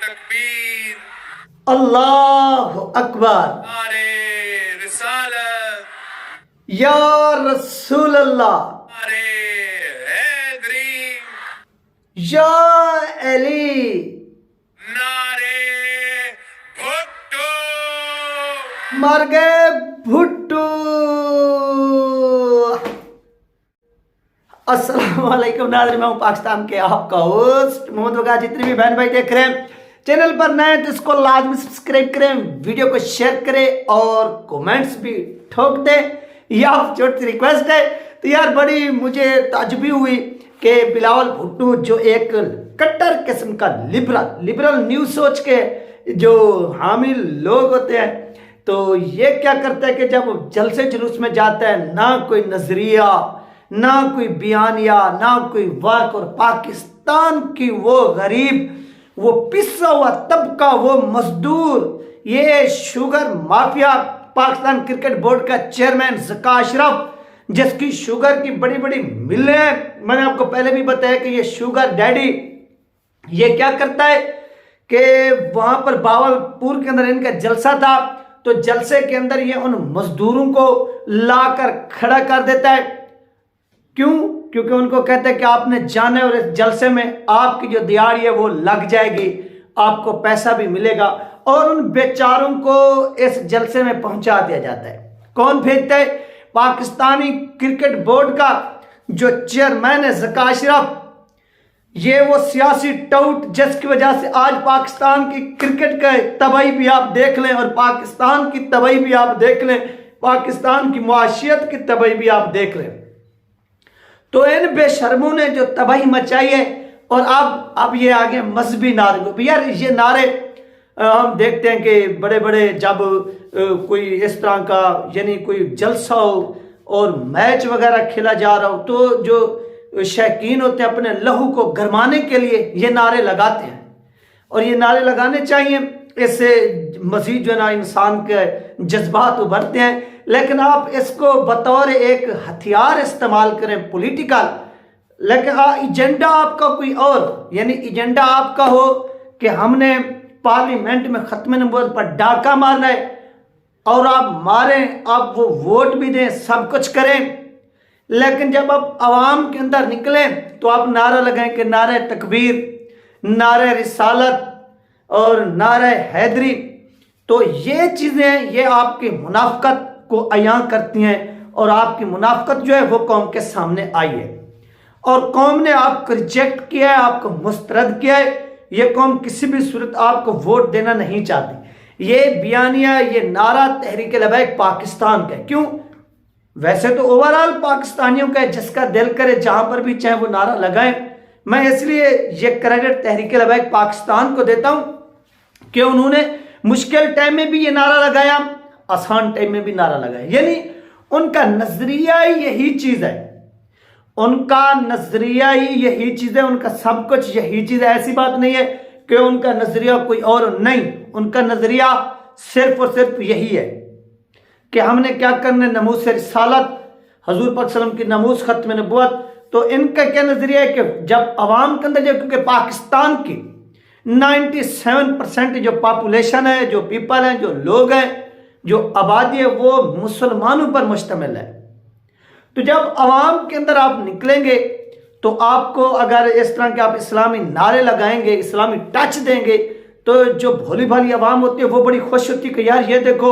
तकबीर, अल्लाह अकबर, नारे रिसालत, या रसूल अल्लाह, नारे हैदरी, या अली, नारे भुट्टो। मर गए भुट्टू। अस्सलाम वालेकुम नाज़रीन, मैं हूं पाकिस्तान के आपका होस्ट मोहम्मद वक़ार। जितने भी बहन भाई देख रहे हैं चैनल पर नए तो इसको लाजमी सब्सक्राइब करें, वीडियो को शेयर करें और कमेंट्स भी ठोक दें। यह आप छोटी सी रिक्वेस्ट है। तो यार बड़ी मुझे ताज्जुबी हुई कि बिलावल भुट्टो जो एक कट्टर किस्म का लिबरल न्यूज़ सोच के जो हामी लोग होते हैं, तो ये क्या करते हैं कि जब जलसे जुलूस में जाता है ना कोई नजरिया, ना कोई बयानिया, ना कोई वर्क, और पाकिस्तान की वो गरीब, वो पिसा हुआ तबका, वो मजदूर, ये sugar mafia, Pakistan cricket board का चेयरमैन ज़का अशरफ, जिसकी शुगर की बड़ी बड़ी मिलें हैं। मैंने आपको पहले भी बताया कि ये शुगर डैडी ये क्या करता है कि वहां पर बावलपुर के अंदर इनका जलसा था, तो जलसे के अंदर ये उन मजदूरों को लाकर खड़ा कर देता है। क्यों? क्योंकि उनको कहते हैं कि आपने जाना है और इस जलसे में आपकी जो दिहाड़ी है वो लग जाएगी, आपको पैसा भी मिलेगा, और उन बेचारों को इस जलसे में पहुंचा दिया जाता है। कौन भेजता है? पाकिस्तानी क्रिकेट बोर्ड का जो चेयरमैन है ज़का अशरफ। ये वो सियासी टाउट जिसकी वजह से आज पाकिस्तान की क्रिकेट का तबाही भी आप देख लें, और पाकिस्तान की तबाही भी आप देख लें, पाकिस्तान की मुआशियत की तबाही भी आप देख लें। तो इन बेशर्मों ने जो तबाही मचाई है, और अब ये आगे मजहबी नारे को, यार ये नारे हम देखते हैं कि बड़े बड़े जब कोई इस तरह का यानी कोई जलसा हो और मैच वगैरह खेला जा रहा हो, तो जो शौकीन होते हैं अपने लहू को गरमाने के लिए ये नारे लगाते हैं, और ये नारे लगाने चाहिए। इससे मजीद जो है ना इंसान के जज्बात उभरते हैं। लेकिन आप इसको बतौर एक हथियार इस्तेमाल करें पॉलिटिकल, लेकिन एजेंडा आपका कोई और, यानी एजेंडा आपका हो कि हमने पार्लियामेंट में खत्म नबूवत पर डाका मारना है, और आप मारें, आप वो वोट भी दें, सब कुछ करें, लेकिन जब आप आवाम के अंदर निकलें तो आप नारा लगाएं कि नारे तकबीर, नारे रिसालत और नारे हैदरी। तो ये चीज़ें ये आपकी मुनाफकत को अयां करती हैं, और आपकी मुनाफकत जो है वो कौम के सामने आई है, और कौम ने आपको रिजेक्ट किया है, आपको मुस्तरद किया है। ये कौम किसी भी सूरत आपको वोट देना नहीं चाहती। ये बयानिया, ये नारा तहरीक लबैक पाकिस्तान का है। क्यों? वैसे तो ओवरऑल पाकिस्तानियों का है, जिसका दिल करे जहां पर भी चाहे वो नारा लगाएं। मैं इसलिए ये क्रेडिट तहरीक लबैक पाकिस्तान को देता हूं कि उन्होंने मुश्किल टाइम में भी ये नारा लगाया, आसान टाइम में भी नारा लगाया। यानी उनका नजरिया ही यही चीज है, उनका नजरिया ही यही चीज है, उनका सब कुछ यही चीज है। ऐसी बात नहीं है कि उनका नजरिया कोई और नहीं, उनका नजरिया सिर्फ और सिर्फ यही है कि हमने क्या करना है, नमूस रिसालत, हजूर पाक सल्लल्लाहु अलैहि वसल्लम की नमूस खत्म नबुव्वत। तो इनका क्या नजरिया है कि जब अवाम के अंदर, क्योंकि पाकिस्तान की 97% जो पॉपुलेशन है, जो पीपल है, जो लोग हैं, जो आबादी है, वो मुसलमानों पर मुश्तमिल है। तो जब अवाम के अंदर आप निकलेंगे तो आपको अगर इस तरह के आप इस्लामी नारे लगाएंगे, इस्लामी टच देंगे, तो जो भोली भाली अवाम होती है वो बड़ी खुश होती है कि यार ये देखो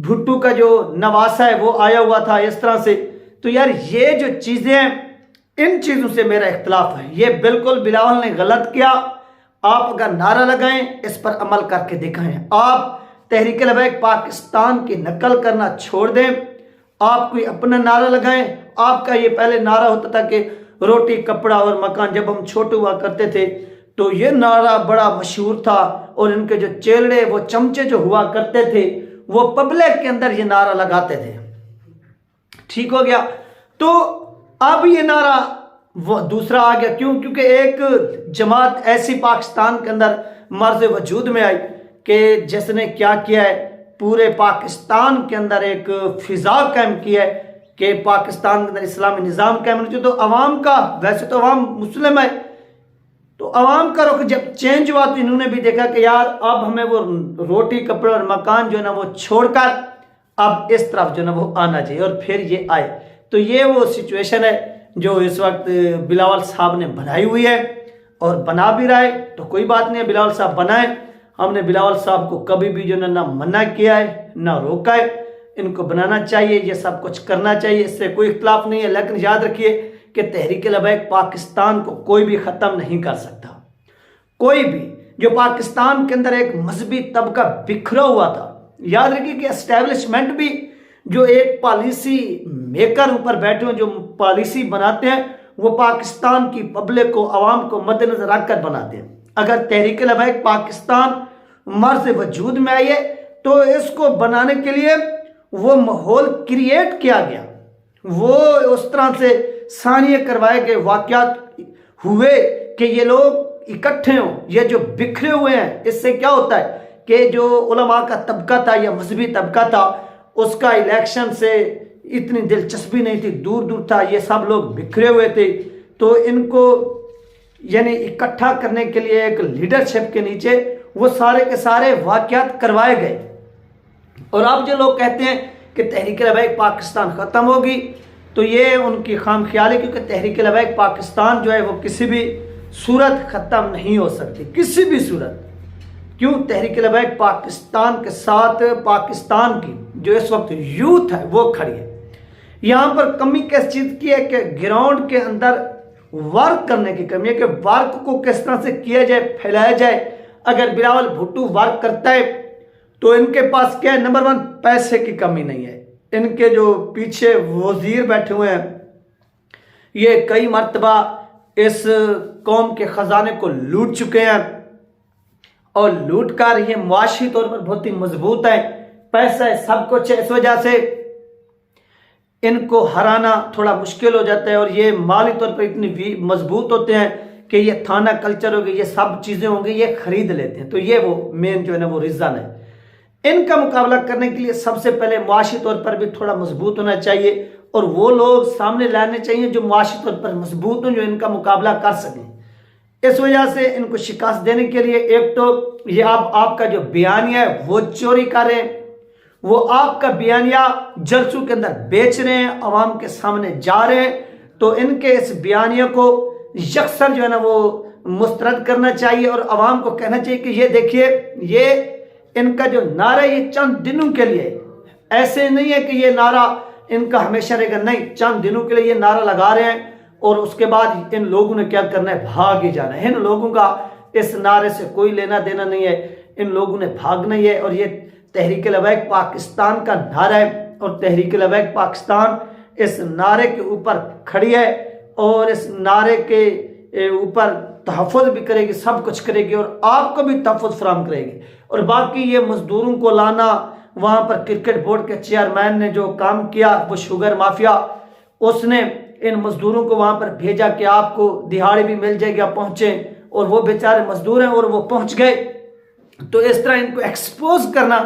भुट्टो का जो नवासा है वो आया हुआ था इस तरह से। तो यार ये जो चीज़ें हैं, इन चीज़ों से मेरा इख्तलाफ है। ये बिल्कुल बिलावल ने गलत किया। आप अगर नारा लगाएं, इस पर अमल करके दिखाएं। आप तहरीक लबैक पाकिस्तान की नकल करना छोड़ दें, आप कोई अपना नारा लगाएं। आपका ये पहले नारा होता था कि रोटी कपड़ा और मकान, जब हम छोटे हुआ करते थे तो ये नारा बड़ा मशहूर था, और इनके जो चेलड़े, वो चमचे जो हुआ करते थे, वो पब्लिक के अंदर ये नारा लगाते थे। ठीक हो गया। तो अब ये नारा वो दूसरा आ गया। क्यों? क्योंकि एक जमात ऐसी पाकिस्तान के अंदर मर्ज वजूद में आई कि जिसने क्या किया है, पूरे पाकिस्तान के अंदर एक फिजा कायम किया है कि पाकिस्तान के अंदर इस्लामी निज़ाम कायम होना चाहिए। तो अवाम का, वैसे तो अवाम मुस्लिम है, तो आवाम का रुख जब चेंज हुआ तो इन्होंने भी देखा कि यार अब हमें वो रोटी कपड़े और मकान जो है ना वो छोड़कर अब इस तरफ जो है ना वो आना चाहिए, और फिर ये आए। तो ये वो सिचुएशन है जो इस वक्त बिलावल साहब ने बनाई हुई है और बना भी रहा है। तो कोई बात नहीं है, बिलावल साहब बनाए, हमने बिलावल साहब को कभी भी जो ना मना किया है ना रोका है। इनको बनाना चाहिए, ये सब कुछ करना चाहिए, इससे कोई इख्तलाफ नहीं है। लेकिन याद रखिए कि तहरीक लबैक पाकिस्तान को कोई भी ख़त्म नहीं कर सकता। कोई भी जो पाकिस्तान के अंदर एक मजहबी तबका बिखरा हुआ था, याद रखिए कि एस्टेब्लिशमेंट भी जो एक पॉलिसी मेकर ऊपर बैठे हुए जो पॉलिसी बनाते हैं वो पाकिस्तान की पब्लिक को, आवाम को मद्देनजर रखकर बनाते हैं। अगर तहरीक लबैक पाकिस्तान मर्ज वजूद में आई है तो इसको बनाने के लिए वो माहौल क्रिएट किया गया, वो उस तरह से सानिए करवाए गए वाक़यात हुए कि ये लोग इकट्ठे हों, ये जो बिखरे हुए हैं। इससे क्या होता है कि जो उलमा का तबका था या मजहबी तबका था उसका इलेक्शन से इतनी दिलचस्पी नहीं थी, दूर दूर था, ये सब लोग बिखरे हुए थे। तो इनको यानी इकट्ठा करने के लिए एक लीडरशिप के नीचे वो सारे के सारे वाक़यात करवाए गए। और अब जो लोग कहते हैं कि तहरीक लबैक पाकिस्तान ख़त्म होगी तो ये उनकी खाम ख्याल है, क्योंकि तहरीक लबैक पाकिस्तान जो है वो किसी भी सूरत ख़त्म नहीं हो सकती, किसी भी सूरत। क्यों? तहरीक लबैक पाकिस्तान के साथ पाकिस्तान की जो इस वक्त यूथ है वो खड़ी है। यहाँ पर कमी किस चीज़ की है कि ग्राउंड के अंदर वर्क करने की कमी है कि वर्क को किस तरह से किया जाए, फैलाया जाए। अगर बिलावल भुट्टो वर्क करता है तो इनके पास क्या है, नंबर 1 पैसे की कमी नहीं है। इनके जो पीछे वजीर बैठे हुए हैं ये कई मर्तबा इस कौम के ख़जाने को लूट चुके हैं और लूट कर ये मुआशी तौर पर बहुत ही मजबूत है, पैसा है, सब कुछ है। इस वजह से इनको हराना थोड़ा मुश्किल हो जाता है और ये माली तौर पर इतनी मजबूत होते हैं कि ये थाना कल्चर हो गई, ये सब चीज़ें होंगी, ये खरीद लेते हैं। तो ये वो मेन जो है ना वो रीज़न है। इनका मुकाबला करने के लिए सबसे पहले मुआशी तौर पर भी थोड़ा मजबूत होना चाहिए और वो लोग सामने लाने चाहिए जो मुआशी तौर पर मजबूत हों, जो इनका मुकाबला कर सकें। इस वजह से इनको शिकस्त देने के लिए एक तो ये आपका जो बयानिया है वो चोरी कर रहे हैं, वो आपका बयानिया जलसों के अंदर बेच रहे हैं, आवाम के सामने जा रहे हैं। तो इनके इस बयानिया को यकसर जो है ना वो मुस्तरद करना चाहिए और आवाम को कहना चाहिए कि ये देखिए ये इनका जो नारा ये चंद दिनों के लिए, ऐसे नहीं है कि ये नारा इनका हमेशा रहेगा, नहीं, चंद दिनों के लिए ये नारा लगा रहे हैं और उसके बाद इन लोगों ने क्या करना है, भाग ही जाना है। इन लोगों का इस नारे से कोई लेना देना नहीं है, इन लोगों ने भागना ही है। और ये तहरीक लबैक पाकिस्तान का नारा है और तहरीक लबैक पाकिस्तान इस नारे के ऊपर खड़ी है और इस नारे के ऊपर तहफ़्फ़ुज़ भी करेगी, सब कुछ करेगी और आपको भी तहफ़्फ़ुज़ फराहम करेगी। और बाकी ये मजदूरों को लाना, वहाँ पर क्रिकेट बोर्ड के चेयरमैन ने जो काम किया, वो शुगर माफिया, उसने इन मजदूरों को वहाँ पर भेजा कि आपको दिहाड़ी भी मिल जाएगी, आप पहुँचें, और वो बेचारे मजदूर हैं और वो पहुँच गए। तो इस तरह इनको एक्सपोज करना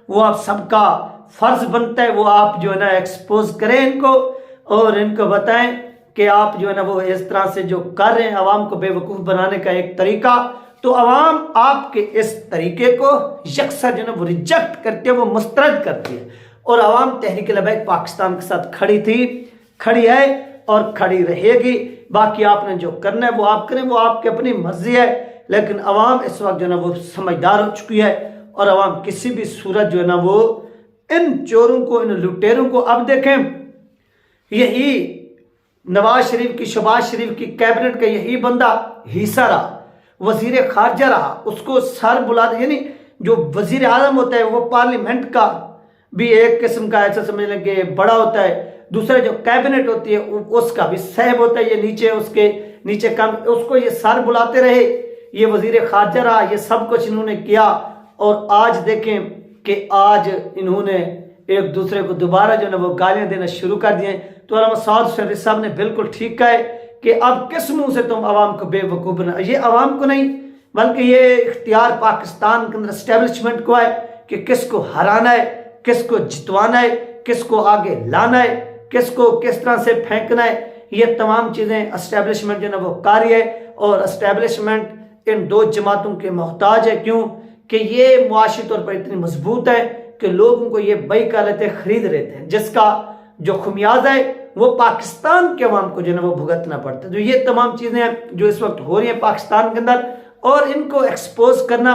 वो आप सबका फ़र्ज बनता है, वो आप जो है ना एक्सपोज करें इनको और इनको बताएं कि आप जो है ना वो इस तरह से जो कर रहे हैं आवाम को बेवकूफ़ बनाने का एक तरीका। तो आवाम आपके इस तरीके को यकसर जो है वो रिजेक्ट करती है, वो मुस्तरद करती है और आवाम तहरीक लबैक पाकिस्तान के साथ खड़ी थी, खड़ी है और खड़ी रहेगी। बाकी आपने जो करना है वो आप करें, वो आपकी अपनी मर्जी है। लेकिन आवाम इस वक्त जो है ना वो समझदार हो चुकी है और आवाम किसी भी सूरत जो है ना वो इन चोरों को, इन लुटेरों को, अब देखें यही नवाज शरीफ की, शहबाज शरीफ की कैबिनेट का यही बंदा हिस्सा रहा, वजीर खारजा रहा, उसको सर बुला, यानी जो वजीर आजम होता है वो पार्लियामेंट का भी एक किस्म का ऐसा समझ लें कि बड़ा होता है, दूसरा जो कैबिनेट होती है उसका भी साहब होता है, ये नीचे उसके नीचे काम, उसको ये सर बुलाते रहे, ये वजीर खारजा रहा, ये सब कुछ इन्होंने किया। और आज देखें कि आज इन्होंने एक दूसरे को दोबारा जो है वो गालियाँ देना शुरू कर दिए। तो अल्लामा साद शरीफ साहब ने बिल्कुल ठीक कहा है कि अब किस मुंह से तुम आवाम को बेवकूफ़ बना, ये आवाम को नहीं बल्कि ये इख्तियार पाकिस्तान के अंदर एस्टेब्लिशमेंट को है कि किसको हराना है, किसको जितवाना है, किसको आगे लाना है, किसको किस तरह से फेंकना है। ये तमाम चीज़ें एस्टेब्लिशमेंट जो है वो कार्य है और एस्टेब्लिशमेंट इन दो जमातों के मोहताज है। क्यों कि ये मुआशी तौर पर इतनी मजबूत है कि लोगों को ये बई कर लेते हैं, खरीद लेते हैं, जिसका जो खुमियाजा है वो पाकिस्तान के अवाम को जो है वो भुगतना पड़ता है। तो ये तमाम चीज़ें हैं जो इस वक्त हो रही हैं पाकिस्तान के अंदर, और इनको एक्सपोज करना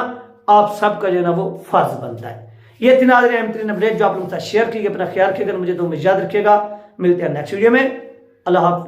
आप सबका जो है ना वो फर्ज बनता है। ये थी नाज़रीन अहम तरीन अपडेट जो आप लोगों के साथ शेयर की। अपना ख्याल रखिएगा, मुझे तो याद रखिएगा। मिलते हैं नेक्स्ट वीडियो में। अल्लाह हाफ़िज़।